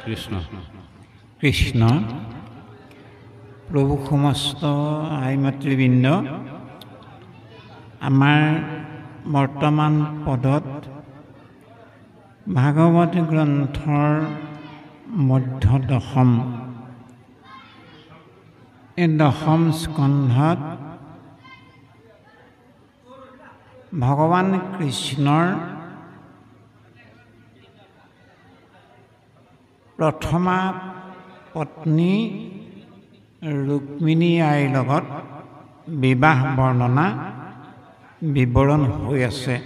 কৃষ্ণ কৃষ্ণ। প্ৰভু সমস্ত আই মাতৃবৃন্দ, আমাৰ বৰ্তমান পদত ভাগৱত গ্ৰন্থৰ মধ্য দশম, এই দশম স্কন্ধত ভগৱান কৃষ্ণৰ প্ৰথমা পত্নী ৰুক্মিণী আইৰ লগত বিবাহ বৰ্ণনা বিৱৰণ হৈ আছে।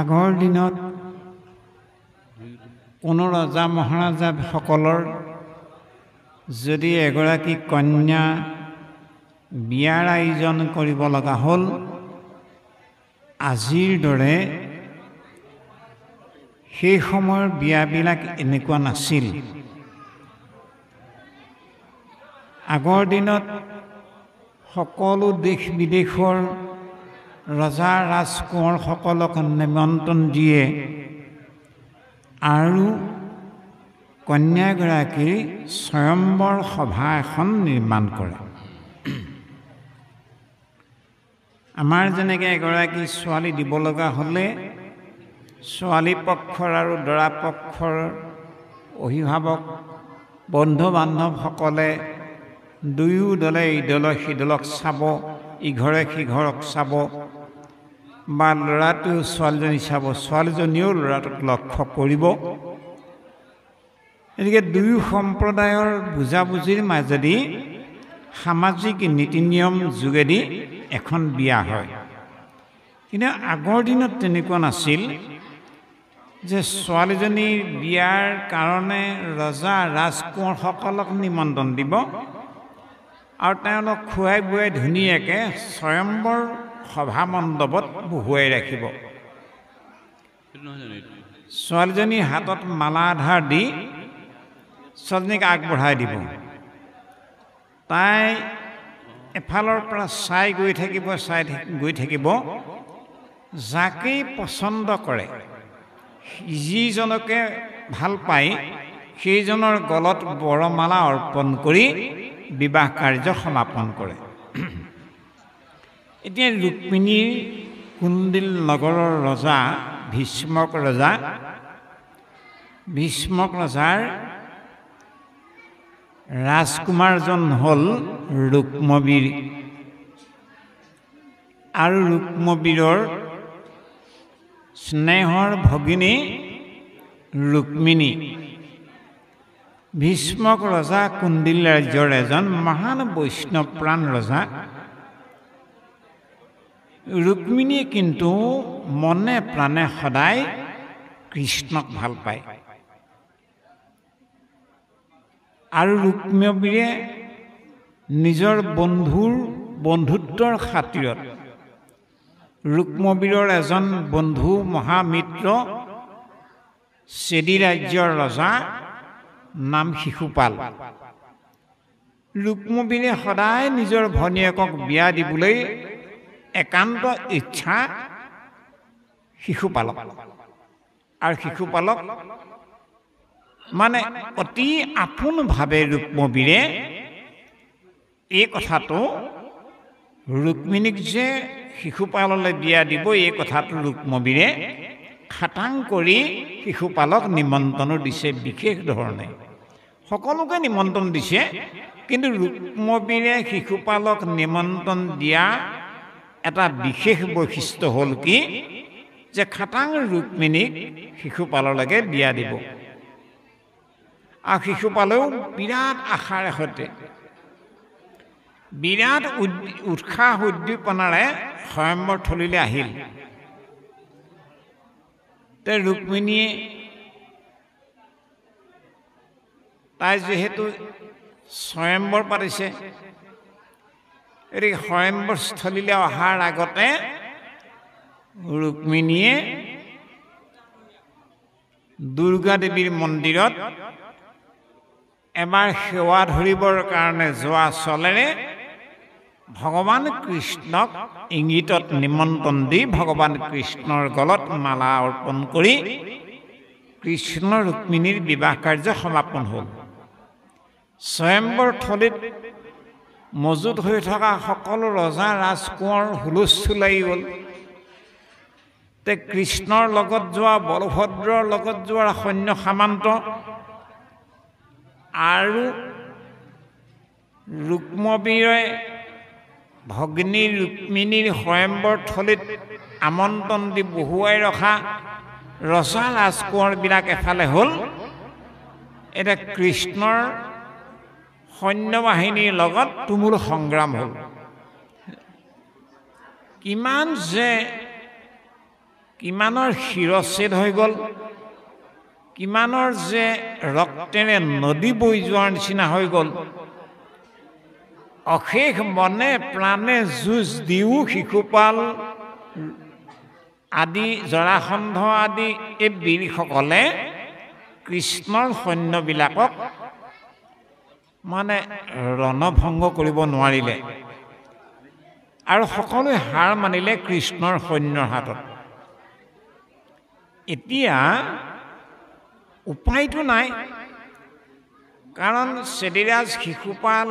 আগৰ দিনত কোনো ৰজা মহাৰাজাসকলৰ যদি এগৰাকী কন্যা বিয়াৰ আয়োজন কৰিব লগা হ'ল, আজিৰ দৰে সেই সময়ৰ বিয়াবিলাক এনেকুৱা নাছিল। আগৰ দিনত সকলো দেশ বিদেশৰ ৰজা ৰাজকোঁৱৰসকলক নিমন্ত্ৰণ দিয়ে আৰু কন্যাগৰাকীৰ স্বয়ম্বৰ সভা এখন নিৰ্মাণ কৰে। আমাৰ যেনেকৈ এগৰাকী ছোৱালী দিব লগা হ'লে ছোৱালী পক্ষৰ আৰু দৰা পক্ষৰ অভিভাৱক বন্ধু বান্ধৱসকলে দুয়ো দলে ইদলক সিদলক চাব, ইঘৰে সিঘৰক চাব, বা ল'ৰাটোও ছোৱালীজনী চাব, ছোৱালীজনীয়েও ল'ৰাটোক লক্ষ্য কৰিব। গতিকে দুয়ো সম্প্ৰদায়ৰ বুজাবুজিৰ মাজেদি সামাজিক নীতি নিয়ম যোগেদি এখন বিয়া হয়। কিন্তু আগৰ দিনত তেনেকুৱা নাছিল যে ছোৱালীজনীৰ বিয়াৰ কাৰণে ৰজা ৰাজকোঁৱৰসকলক নিমন্ত্ৰণ দিব আৰু তেওঁলোক খুৱাই বুৱাই ধুনীয়াকৈ স্বয়ম্বৰ সভা মণ্ডপত বহুৱাই ৰাখিব। ছোৱালীজনীৰ হাতত মালা আধাৰ দি ছোৱালীজনীক আগবঢ়াই দিব। তাই এফালৰ পৰা চাই গৈ থাকিব, যাকেই পচন্দ কৰে, যিজনকে ভাল পায় সেইজনৰ গলত বৰমালা অৰ্পণ কৰি বিবাহ কাৰ্য সমাপন কৰে। এতিয়া ৰুক্মিণীৰ কুণ্ডিল নগৰৰ ৰজা ভীষ্মক ৰজাৰ ৰাজকুমাৰজন হ'ল ৰুক্মবীৰ, আৰু ৰুক্মবীৰৰ স্নেহৰ ভগিনী ৰুক্মিণী। ভীষ্মক ৰজা কুণ্ডিল ৰাজ্যৰ এজন মহান বৈষ্ণৱপ্ৰাণ ৰজা। ৰুক্মিণীয়ে কিন্তু মনে প্ৰাণে সদায় কৃষ্ণক ভাল পায়, আৰু ৰুক্মবীৰে নিজৰ বন্ধুত্বৰ খাতিৰত ৰুক্মবীৰৰ এজন বন্ধু মহামিত্ৰ চেদি ৰাজ্যৰ ৰজা নাম শিশুপাল। ৰুক্মবীৰে সদায় নিজৰ ভনীয়েকক বিয়া দিবলৈ একান্ত ইচ্ছা শিশুপালক, আৰু শিশুপালক মানে অতি আপোনভাৱে ৰুক্মবীৰে এই কথাটো ৰুক্মিণীক যে শিশুপাললৈ বিয়া দিব, এই কথাটো ৰুক্মবীৰে খাটাং কৰি শিশুপালক নিমন্ত্ৰণো দিছে। বিশেষ ধৰণে সকলোকে নিমন্ত্ৰণ দিছে, কিন্তু ৰুক্মবীৰে শিশুপালক নিমন্ত্ৰণ দিয়া এটা বিশেষ বৈশিষ্ট্য হ'ল কি, যে খাটাং ৰুক্মিণীক শিশুপাললৈকে বিয়া দিব। আৰু শিশুপালেও বিৰাট আশাৰে সৈতে বিৰাট উৎসাহ উদ্দীপনাৰে স্বয়ম্বৰ থলীলৈ আহিল। ৰুক্মিণীয়ে তাই যিহেতু স্বয়ম্বৰ পাতিছে, গতিকে স্বয়ম্বৰস্থলীলৈ অহাৰ আগতে ৰুক্মিণীয়ে দুৰ্গা দেৱীৰ মন্দিৰত এবাৰ সেৱা ধৰিবৰ কাৰণে যোৱা চলেৰে ভগৱান কৃষ্ণক ইংগিতত নিমন্ত্ৰণ দি ভগৱান কৃষ্ণৰ গলত মালা অৰ্পণ কৰি কৃষ্ণ ৰুক্মিণীৰ বিবাহ কাৰ্য সমাপন হ'ল। স্বয়ম্বৰ থলীত মজুত হৈ থকা সকলো ৰজা ৰাজকোঁৱৰ হুলস্থুল লাগি গ'ল। তে কৃষ্ণৰ লগত যোৱা, বলভদ্ৰৰ লগত যোৱা সৈন্য সামান্ত আৰু ৰুক্মবীৰে ভগ্নী ৰুক্মিণীৰ স্বয়ম্বৰ থলীত আমন্ত্ৰণ দি বহুৱাই ৰখা ৰজা ৰাজকোঁৱৰবিলাক এফালে হ'ল। এতিয়া কৃষ্ণৰ সৈন্যবাহিনীৰ লগত তুমুল সংগ্ৰাম হ'ল। কিমানৰ শিৰচ্ছেদ হৈ গ'ল, কিমানৰ যে ৰক্তেৰে নদী বৈ যোৱাৰ নিচিনা হৈ গ'ল। অশেষ মনে প্ৰাণে যুঁজ দিও শিশুপাল আদি, জৰাসন্ধ আদি এই বীৰসকলে কৃষ্ণৰ সৈন্যবিলাকক মানে ৰণভংগ কৰিব নোৱাৰিলে আৰু সকলোৱে হাৰ মানিলে কৃষ্ণৰ সৈন্যৰ হাতত। এতিয়া উপায়টো নাই, কাৰণ চেদিৰাজ, শিশুপাল,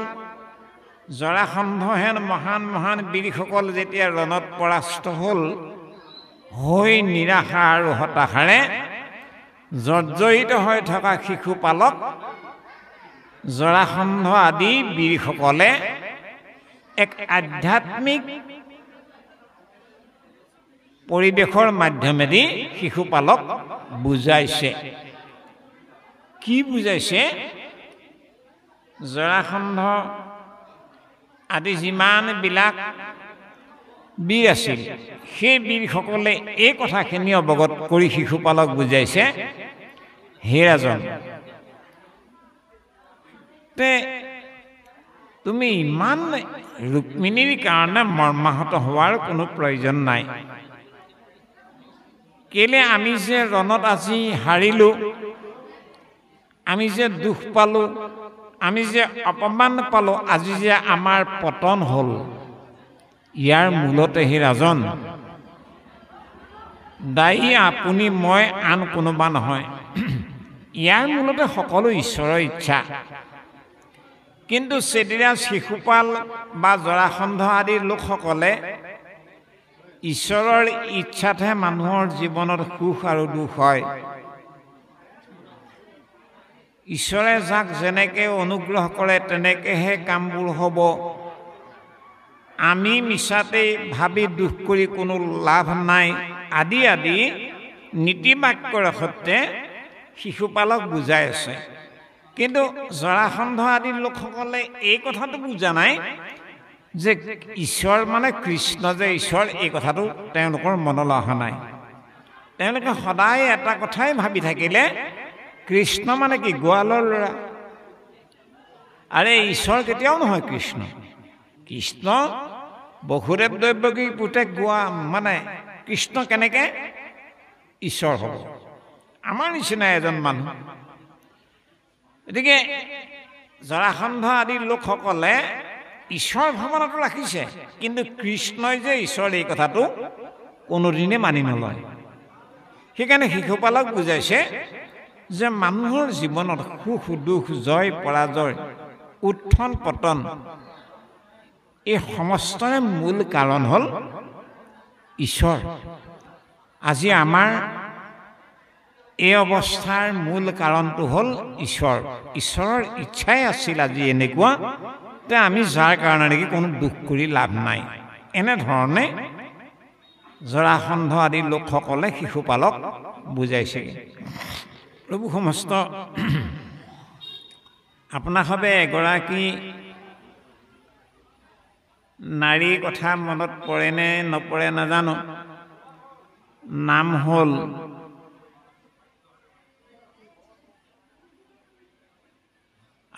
জৰাসন্ধহেন মহান মহান বীৰসকল যেতিয়া ৰণত পৰাস্ত হ'ল, হৈ নিৰাশা আৰু হতাশাৰে জৰ্জৰিত হৈ থকা শিশুপালক জৰাসন্ধ আদি বীৰসকলে এক আধ্যাত্মিক পৰিৱেশৰ মাধ্যমেদি শিশুপালক বুজাইছে। কি বুজাইছে? জৰাসন্ধ আদি যিমানবিলাক বীৰ আছিল, সেই বীৰসকলে এই কথাখিনি অৱগত কৰি শিশুপালক বুজাইছে, হে ৰাজন, তুমি ইমান ৰুক্মিণীৰ কাৰণে মৰ্মাহত হোৱাৰ কোনো প্ৰয়োজন নাই। কেলে আমি যে ৰণত আজি হাৰিলোঁ, আমি যে দুখ পালোঁ, আমি যে অপমান পালোঁ, আজি যে আমাৰ পতন হ'ল, ইয়াৰ মূলতে হে ৰাজন দায়ী আপুনি, মই, আন কোনোবা নহয়। ইয়াৰ মূলতে সকলো ঈশ্বৰৰ ইচ্ছা। কিন্তু চেদিৰাজ, শিশুপাল বা জৰাসন্ধ আদিৰ লোকসকলে ঈশ্বৰৰ ইচ্ছাতহে মানুহৰ জীৱনত সুখ আৰু দুখ হয়। ঈশ্বৰে যাক যেনেকৈ অনুগ্ৰহ কৰে তেনেকৈহে কামবোৰ হ'ব। আমি মিছাতেই ভাবি দুখ কৰি কোনো লাভ নাই আদি আদি নীতিবাক্যৰ সৈতে শিশুপালক বুজাই আছে। কিন্তু জৰাসন্ধ আদিৰ লোকসকলে এই কথাটো বুজা নাই যে ঈশ্বৰ মানে কৃষ্ণ যে ঈশ্বৰ, এই কথাটো তেওঁলোকৰ মনলৈ অহা নাই। তেওঁলোকে সদায় এটা কথাই ভাবি থাকিলে, কৃষ্ণ মানে কি গোৱালৰ ল'ৰা। আৰে ঈশ্বৰ কেতিয়াও নহয় কৃষ্ণ। কৃষ্ণ বসুদেৱ দৈৱকীৰ পুতেক গোৱা মানে কৃষ্ণ কেনেকৈ ঈশ্বৰ হ'ব? আমাৰ নিচিনা এজন মানুহ। গতিকে জৰাসন্ধ আদিৰ লোকসকলে ঈশ্বৰ ভাৱনাটো ৰাখিছে, কিন্তু কৃষ্ণই যে ঈশ্বৰ এই কথাটো কোনোদিনে মানি নলয়। সেইকাৰণে শিশুপালক বুজাইছে যে মানুহৰ জীৱনত সুখ দুখ, জয় পৰাজয়, উত্থান পতন, এই সমস্তৰে মূল কাৰণ হ'ল ঈশ্বৰ। আজি আমাৰ এই অৱস্থাৰ মূল কাৰণটো হ'ল ঈশ্বৰ। ঈশ্বৰৰ ইচ্ছাই আছিল আজি এনেকুৱা, যে আমি যাৰ কাৰণে নেকি কোনো দুখ কৰি লাভ নাই। এনেধৰণে জৰাসন্ধ আদি লোকসকলে শিশুপালক বুজাইছে। প্ৰভু সমস্ত আপোনাসৱে এগৰাকী নাৰীৰ কথা মনত পৰেনে নপৰে নাজানো। নাম হ'ল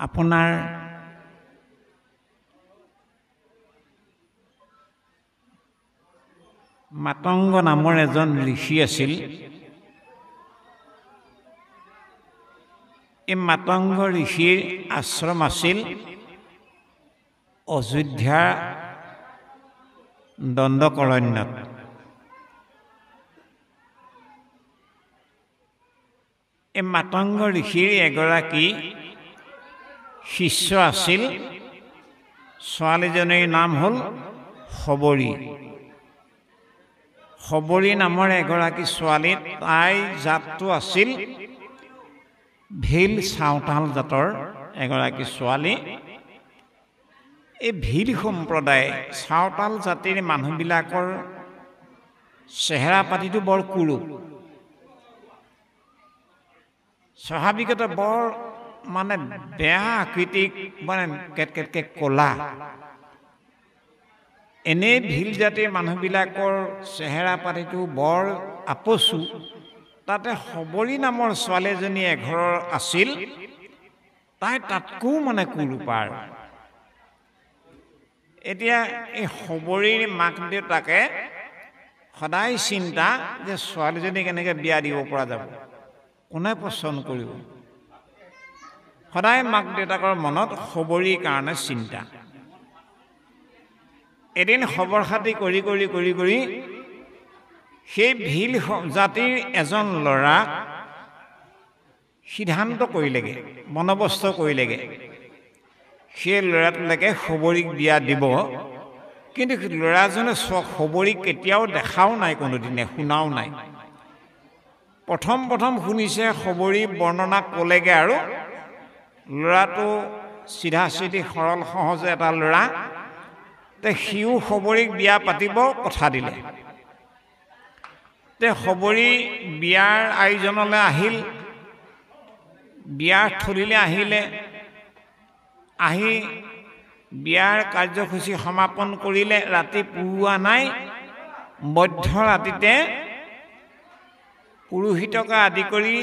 আপোনাৰ মাতংগ নামৰ এজন ঋষি আছিল। এই মাতংগ ঋষিৰ আশ্ৰম আছিল অযোধ্যাৰ দণ্ডকৰণ্যত। এই মাতংগ ঋষিৰ এগৰাকী শিষ্য আছিল। ছোৱালীজনীৰ নাম হ'ল শবৰী। শবৰী নামৰ এগৰাকী ছোৱালী, তাই জাতটো আছিল ভিল চাওতাল জাতৰ এগৰাকী ছোৱালী। এই ভিল সম্প্ৰদায় চাওতাল জাতিৰ মানুহবিলাকৰ চেহেৰা পাতিটো বৰ কুৰূপ, স্বাভাৱিকতে বৰ মানে বেয়া আকৃতিক, মানে কেটকেটকে ক'লা। এনে ভিল জাতিৰ মানুহবিলাকৰ চেহেৰা পাতিটো বৰ আপচু। তাতে শবৰী নামৰ ছোৱালী এজনী এঘৰৰ আছিল, তাই তাতকৈও মানে কুৰূপাৰ। এতিয়া এই শবৰীৰ মাক দেউতাকে সদায় চিন্তা যে ছোৱালীজনী কেনেকৈ বিয়া দিব পৰা যাব, কোনে পচন্দ কৰিব। সদায় মাক দেউতাকৰ মনত শবৰীৰ কাৰণে চিন্তা। এদিন খবৰ খাতি কৰি কৰি কৰি কৰি সেই ভিল জাতিৰ এজন ল'ৰাক সিদ্ধান্ত কৰিলেগৈ, বন্দবস্ত কৰিলেগৈ, সেই ল'ৰাটোলৈকে শবৰীক বিয়া দিব। কিন্তু ল'ৰাজনে শবৰীক কেতিয়াও দেখাও নাই, কোনোদিনে শুনাও নাই। প্ৰথম প্ৰথম শুনিছে, শবৰী বৰ্ণনা ক'লেগৈ আৰু ল'ৰাটো চিধা চিধি সৰল সহজে এটা ল'ৰা। তে সিও শবৰীক বিয়া পাতিব কথা দিলে। তে শবৰী বিয়াৰ আয়োজনলৈ আহিল, বিয়াৰ থলীলৈ আহিলে, আহি বিয়াৰ কাৰ্যসূচী সমাপন কৰিলে। ৰাতি পুৰোৱা নাই, মধ্য ৰাতিতে পুৰোহিতকে আদি কৰি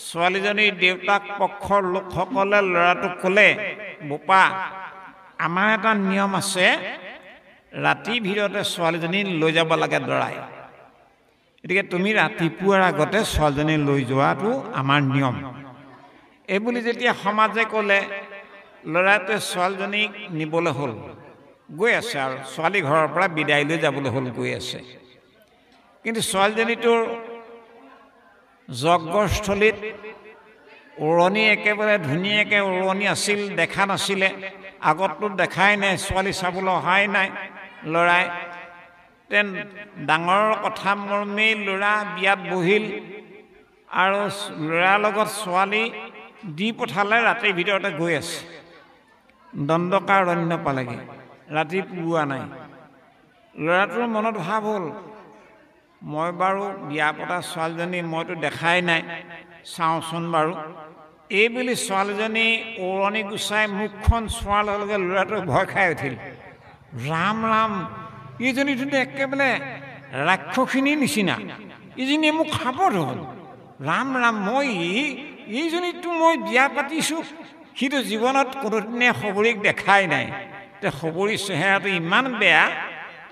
ছোৱালীজনীৰ দেউতাক পক্ষৰ লোকসকলে ল'ৰাটোক ক'লে, বোপা, আমাৰ এটা নিয়ম আছে, ৰাতিৰ ভিতৰতে ছোৱালীজনী লৈ যাব লাগে দৰাই। গতিকে তুমি ৰাতিপুৱাৰ আগতে ছোৱালীজনী লৈ যোৱাটো আমাৰ নিয়ম। এইবুলি যেতিয়া সমাজে ক'লে, ল'ৰাটোৱে ছোৱালীজনীক নিবলৈ হ'ল, গৈ আছে আৰু ছোৱালী ঘৰৰ পৰা বিদায় লৈ যাবলৈ হ'ল, গৈ আছে। কিন্তু ছোৱালীজনীটোৰ যজ্ঞস্থলীত উৰণি একেবাৰে ধুনীয়াকৈ উৰণি আছিল, দেখা নাছিলে। আগততো দেখাই নাই, ছোৱালী চাবলৈ অহাই নাই ল'ৰাই। তেন ডাঙৰ কথা মৰ্মেই ল'ৰা বিয়াত বহিল আৰু ল'ৰাৰ লগত ছোৱালী দি পঠালে। ৰাতিৰ ভিতৰতে গৈ আছে, দণ্ডকাৰণ্য পালেগৈ, ৰাতি পুৰোৱা নাই। ল'ৰাটোৰ মনত ভাৱ হ'ল, মই বাৰু বিয়া পতা ছোৱালীজনী মইতো দেখাই নাই, চাওঁচোন বাৰু। এইবুলি ছোৱালীজনী উৰণি গুচাই মুখখন চোৱাৰ লগে লগে ল'ৰাটোৱে ভয় খাই উঠিল। ৰাম ৰাম, এইজনীটো একেবাৰে ৰাক্ষসিনীৰ নিচিনা, এইজনীয়ে মোক খাব ধৰণ। ৰাম ৰাম, মই এইজনীতো মই বিয়া পাতিছোঁ, সিটো জীৱনত কোনোদিনে শবৰীক দেখাই নাই। তে শবৰীৰ চেহেৰাটো ইমান বেয়া,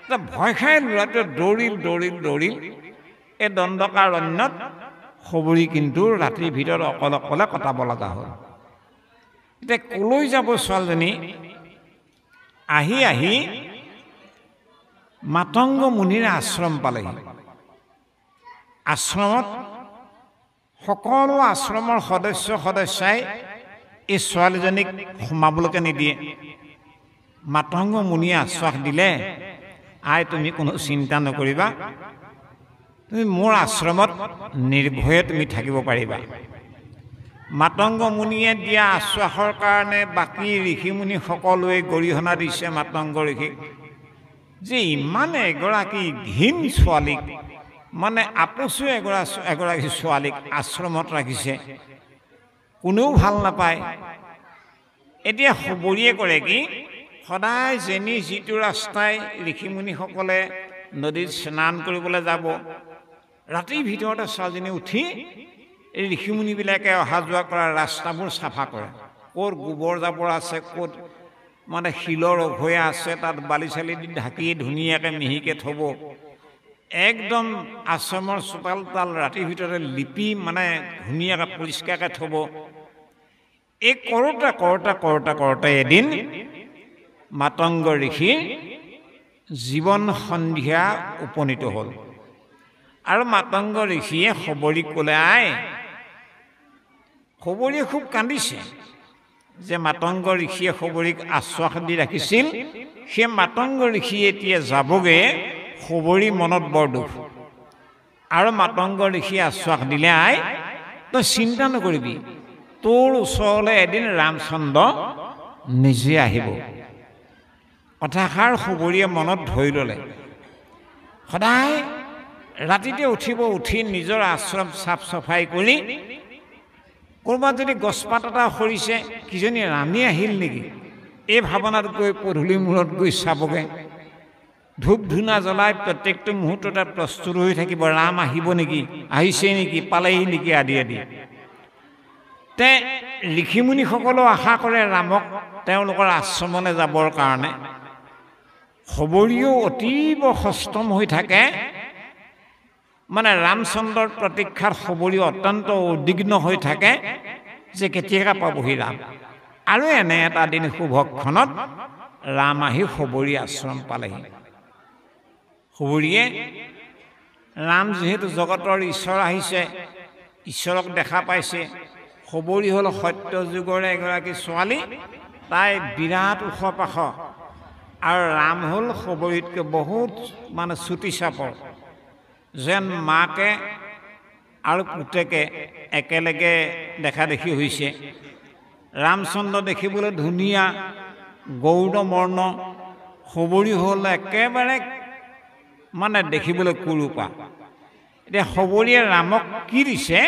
তে ভয় খাই ল'ৰাটোৱে দৌৰিল দৌৰিল দৌৰিল। এই দণ্ডকাৰণ্যত শবৰী কিন্তু ৰাতিৰ ভিতৰত অকলে অকলে কটাব লগা হ'ল। এতিয়া ক'লৈ যাব ছোৱালীজনী? আহি আহি মাতংগ মুনিৰ আশ্ৰম পালেহি। আশ্ৰমত সকলো আশ্ৰমৰ সদস্যাই এই ছোৱালীজনীক সোমাবলৈকে নিদিয়ে। মাতংগ মুনিয়ে আশ্বাস দিলে, আই তুমি কোনো চিন্তা নকৰিবা, তুমি মোৰ আশ্ৰমত নিৰ্ভয়ে তুমি থাকিব পাৰিবা। মাতংগ মুনিয়ে দিয়া আশ্বাসৰ কাৰণে বাকী ঋষিমুনি সকলোৱে গৰিহণা দিছে মাতংগ ঋষিক, যে ইমান এগৰাকী ঘীন ছোৱালীক, মানে আপচু এগৰাকী ছোৱালীক আশ্ৰমত ৰাখিছে, কোনেও ভাল নাপায়। এতিয়া শবৰীয়ে কৰে কি, সদায় যেনি যিটো ৰাস্তাই ঋষিমুনিসকলে নদীত স্নান কৰিবলৈ যাব, ৰাতিৰ ভিতৰতে ছোৱালীজনী উঠি এই ঋষিমুনিবিলাকে অহা যোৱা কৰা ৰাস্তাবোৰ চাফা কৰে। ক'ত গোবৰ জাবৰ আছে, ক'ত মানে শিলৰ অঘয়া আছে, তাত বালি চালি দি ঢাকি ধুনীয়াকৈ মিহিকৈ থ'ব। একদম আশ্ৰমৰ চোতাল তাল ৰাতিৰ ভিতৰতে লিপি মানে ধুনীয়াকৈ পৰিষ্কাৰকৈ থ'ব। এই কৰোঁতে কৰোঁতে কৰোঁতে কৰোঁতে এদিন মাতংগ ঋষিৰ জীৱন সন্ধিয়া উপনীত হ'ল। আৰু মাতংগ ঋষিয়ে শবৰীক ক'লে, আই সবৰীয়ে খুব কান্দিছে যে মাতংগ ঋষিয়ে সবৰীক আশ্বাস দি ৰাখিছিল সেই মাতংগ ঋষি এতিয়া যাবগৈ সবৰী মনত বৰ দুখ আৰু মাতংগ ঋষিয়ে আশ্বাস দিলে আই তই চিন্তা নকৰিবি তোৰ ওচৰলৈ এদিন ৰামচন্দ্ৰ নিজে আহিব কথাষাৰ সবৰীয়ে মনত ধৰি ল'লে সদায় ৰাতিতে উঠিব উঠি নিজৰ আশ্ৰম চাফ চাফাই কৰি ক'ৰবাত যদি গছপাত এটা সৰিছে কিজনী ৰামী আহিল নেকি এই ভাৱনাত গৈ পদূলি মূৰত গৈ চাবগৈ ধূপ ধূনা জ্বলাই প্ৰত্যেকটো মুহূৰ্ততে প্ৰস্তুত হৈ থাকিব ৰাম আহিব নেকি আহিছে নেকি পালেহি নেকি আদি আদি তে ঋষিমুনিসকলেও আশা কৰে ৰামক তেওঁলোকৰ আশ্ৰমলৈ যাবৰ কাৰণে সবৰীও অতীব সষ্টম হৈ থাকে মানে ৰামচন্দ্ৰৰ প্ৰতীক্ষাত সবৰী অত্যন্ত উদ্বিগ্ন হৈ থাকে যে কেতিয়াবা পাবহি ৰাম আৰু এনে এটা দিন শুভক্ষণত ৰাম আহি সবৰী আশ্ৰম পালেহি সবৰীয়ে ৰাম যিহেতু জগতৰ ঈশ্বৰ আহিছে ঈশ্বৰক দেখা পাইছে সবৰী হ'ল সত্য যুগৰে এগৰাকী ছোৱালী তাই বিৰাট ওখ পাখ আৰু ৰাম হ'ল সবৰীতকৈ বহুত মানে চুটি চাপৰ যেন মাকে আৰু পুতেকে একেলগে দেখা দেখি হৈছে ৰামচন্দ্ৰ দেখিবলৈ ধুনীয়া গৌৰবৰ্ণ সবৰী হ'ল একেবাৰে মানে দেখিবলৈ কুৰূপা এতিয়া সবৰীয়ে ৰামক কি দিছে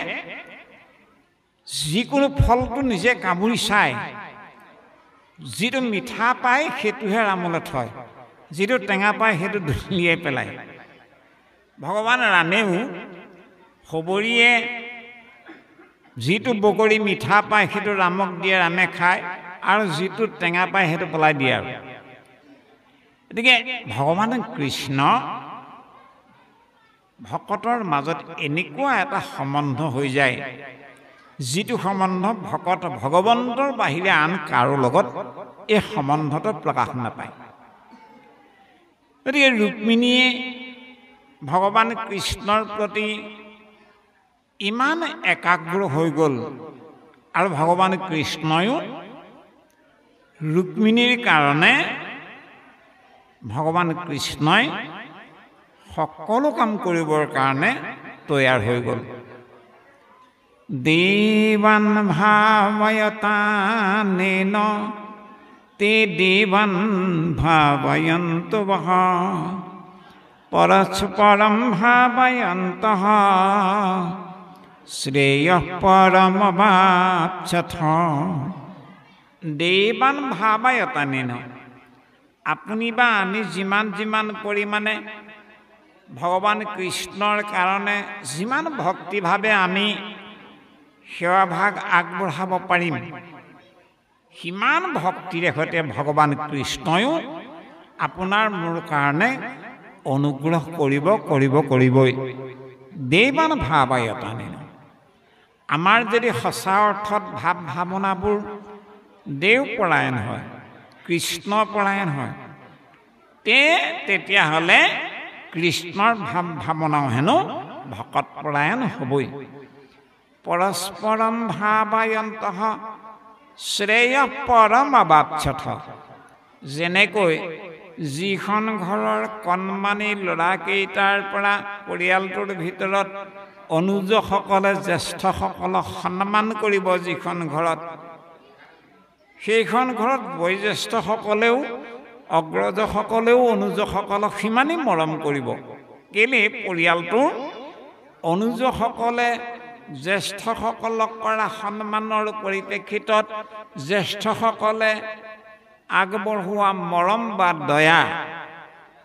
যিকোনো ফলটো নিজে কামুৰি চাই যিটো মিঠা পায় সেইটোহে ৰামলৈ থয় যিটো টেঙা পায় সেইটো দলিয়াই পেলায় ভগৱান ৰামেও সবৰীয়ে যিটো বগৰী মিঠা পায় সেইটো ৰামক দিয়ে ৰামে খায় আৰু যিটো টেঙা পায় সেইটো পেলাই দিয়ে আৰু গতিকে ভগৱান কৃষ্ণ ভকতৰ মাজত এনেকুৱা এটা সম্বন্ধ হৈ যায় যিটো সম্বন্ধ ভকত ভগৱন্তৰ বাহিৰে আন কাৰো লগত এই সম্বন্ধটো প্ৰকাশ নাপায় গতিকে ৰুক্মিণীয়ে ভগৱান কৃষ্ণৰ প্ৰতি ইমান একাগ্ৰ হৈ গ'ল আৰু ভগৱান কৃষ্ণয়ো ৰুক্মিণীৰ কাৰণে ভগৱান কৃষ্ণই সকলো কাম কৰিবৰ কাৰণে তৈয়াৰ হৈ গ'ল দেৱান ভাৱয়তানেন তে দেৱান ভাৱয়ন্তু বহ পৰস্পৰম ভাৱয়ন্তঃ শ্ৰেয়ঃ পৰমৱাপ্স্যথ দেৱান ভাৱয়তানেন আপুনি বা আমি যিমান পৰিমাণে ভগৱান কৃষ্ণৰ কাৰণে যিমান ভক্তিভাৱে আমি সেৱাভাগ আগবঢ়াব পাৰিম সিমান ভক্তিৰে সৈতে ভগৱান কৃষ্ণয়ো আপোনাৰ মোৰ কাৰণে অনুগ্ৰহ কৰিবই দেৱান ভাৱয়তানেন আমাৰ যদি সঁচা অৰ্থত ভাৱ ভাৱনাবোৰ দেওপৰায়ণ হয় কৃষ্ণপৰায়ণ হয় তেতিয়াহ'লে কৃষ্ণৰ ভাৱ ভাৱনাও হেনো ভকতপৰায়ণ হ'বই পৰস্পৰম ভাৱয়ন্তঃ শ্ৰেয়ঃ পৰমৱাপ্স্যথ যেনেকৈ যিখন ঘৰৰ কণমানি ল'ৰাকেইটাৰ পৰা পৰিয়ালটোৰ ভিতৰত অনুজসকলে জ্যেষ্ঠসকলক সন্মান কৰিব যিখন ঘৰত সেইখন ঘৰত বয়োজ্যেষ্ঠসকলেও অগ্ৰজসকলেও অনুজসকলক সিমানেই মৰম কৰিব কেলে পৰিয়ালটোৰ অনুজসকলে জ্যেষ্ঠসকলক কৰা সন্মানৰ পৰিপ্ৰেক্ষিতত জ্যেষ্ঠসকলে আগবঢ়োৱা মৰম বা দয়া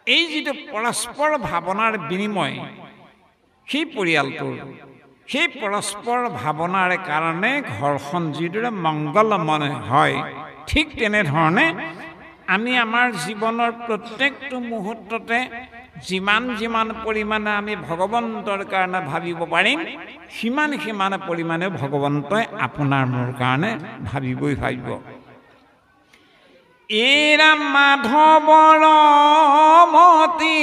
এই যিটো পৰস্পৰ ভাৱনাৰ বিনিময় সেই পৰিয়ালটোৰ সেই পৰস্পৰ ভাৱনাৰ কাৰণে ঘৰখন যিদৰে মংগলময় হয় ঠিক তেনেধৰণে আমি আমাৰ জীৱনৰ প্ৰত্যেকটো মুহূৰ্ততে যিমান পৰিমাণে আমি ভগৱন্তৰ কাৰণে ভাবিব পাৰিম সিমান পৰিমাণে ভগৱন্তই আপোনাৰ মোৰ কাৰণে ভাবিবই ভাবিব এৰা মাধৱৰ মতি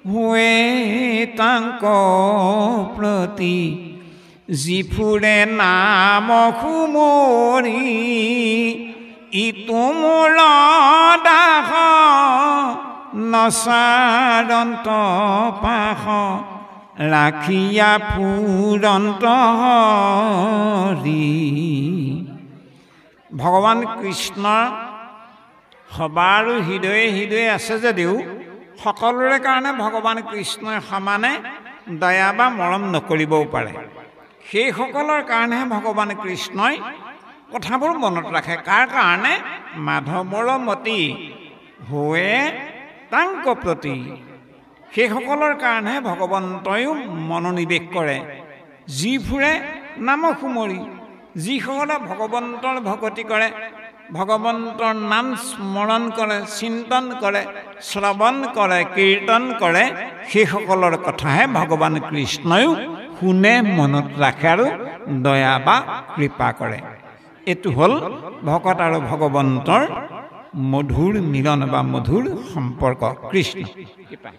हुए तांको प्रति যি ফুৰে নাম সুমৰি ইটো মূল দাস নচাৰন্ত পাশ ৰাখিয়া ফুৰন্ত হৰি। ভগৱান কৃষ্ণ সবাৰ হৃদয়ে হৃদয়ে আছে যদিও সকলোৰে কাৰণে ভগৱান কৃষ্ণই সমানে দয়া বা মৰম নকৰিবও পাৰে। সেইসকলৰ কাৰণেহে ভগৱান কৃষ্ণই কথাবোৰ মনত ৰাখে। কাৰ কাৰণে? মাধৱৰ মতি হোৱে তাংক প্ৰতি। সেইসকলৰ কাৰণেহে ভগৱন্তয়ো মনোনিৱেশ কৰে। যি ফুৰে নাম সুমৰি, যিসকলে ভগৱন্তৰ ভকতি কৰে, ভগৱন্তৰ নাম স্মৰণ কৰে, চিন্তন কৰে, শ্ৰৱণ কৰে, কীৰ্তন কৰে, সেইসকলৰ কথাহে ভগৱান কৃষ্ণয়ো শুনে, মনত ৰাখে আৰু দয়া বা কৃপা কৰে। এইটো হ'ল ভকত আৰু ভগৱন্তৰ মধুৰ মিলন বা মধুৰ সম্পৰ্ক। কৃষ্ণ কৃপা।